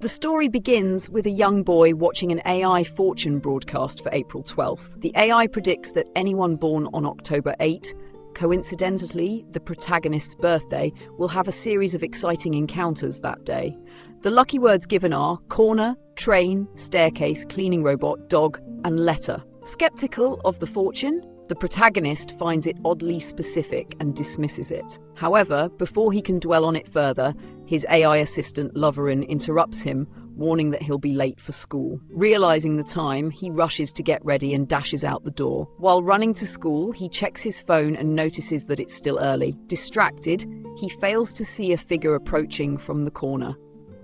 The story begins with a young boy watching an AI fortune broadcast for April 12th. The AI predicts that anyone born on October 8, coincidentally the protagonist's birthday, will have a series of exciting encounters that day. The lucky words given are corner, train, staircase, cleaning robot, dog, and letter. Skeptical of the fortune, the protagonist finds it oddly specific and dismisses it. However, before he can dwell on it further, his AI assistant Loverin interrupts him, warning that he'll be late for school. Realizing the time, he rushes to get ready and dashes out the door. While running to school, he checks his phone and notices that it's still early. Distracted, he fails to see a figure approaching from the corner.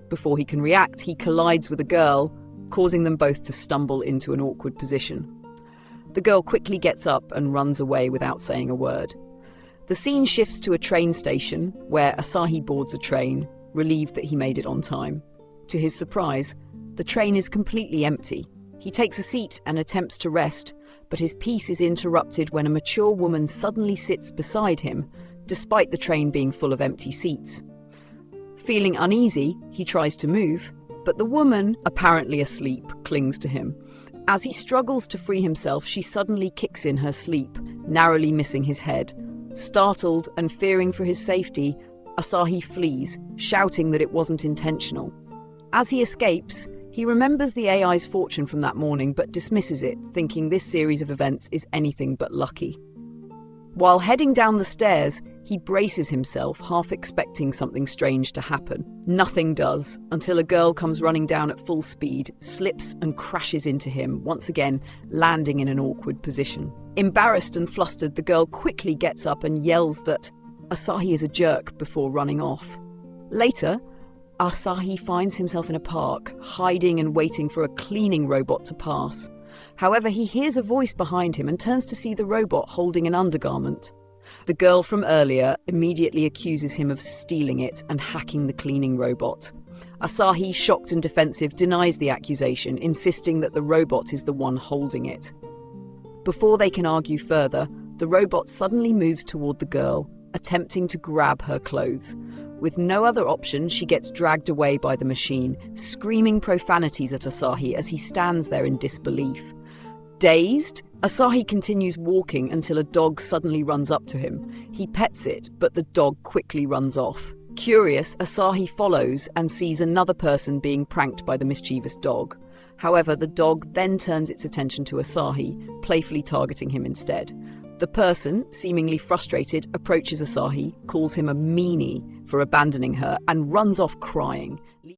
Before he can react, he collides with a girl, causing them both to stumble into an awkward position. The girl quickly gets up and runs away without saying a word. The scene shifts to a train station where Asahi boards a train, relieved that he made it on time. To his surprise, the train is completely empty. He takes a seat and attempts to rest, but his peace is interrupted when a mature woman suddenly sits beside him, despite the train being full of empty seats. Feeling uneasy, he tries to move, but the woman, apparently asleep, clings to him. As he struggles to free himself, she suddenly kicks in her sleep, narrowly missing his head. Startled and fearing for his safety, Asahi flees, shouting that it wasn't intentional. As he escapes, he remembers the AI's fortune from that morning but dismisses it, thinking this series of events is anything but lucky. While heading down the stairs, he braces himself, half expecting something strange to happen. Nothing does, until a girl comes running down at full speed, slips and crashes into him, once again landing in an awkward position. Embarrassed and flustered, the girl quickly gets up and yells that Asahi is a jerk before running off. Later, Asahi finds himself in a park, hiding and waiting for a cleaning robot to pass. However, he hears a voice behind him and turns to see the robot holding an undergarment. The girl from earlier immediately accuses him of stealing it and hacking the cleaning robot. Asahi, shocked and defensive, denies the accusation, insisting that the robot is the one holding it. Before they can argue further, the robot suddenly moves toward the girl, attempting to grab her clothes. With no other option, she gets dragged away by the machine, screaming profanities at Asahi as he stands there in disbelief. Dazed, Asahi continues walking until a dog suddenly runs up to him. He pets it, but the dog quickly runs off. Curious, Asahi follows and sees another person being pranked by the mischievous dog. However, the dog then turns its attention to Asahi, playfully targeting him instead. The person, seemingly frustrated, approaches Asahi, calls him a meanie for abandoning her, and runs off crying.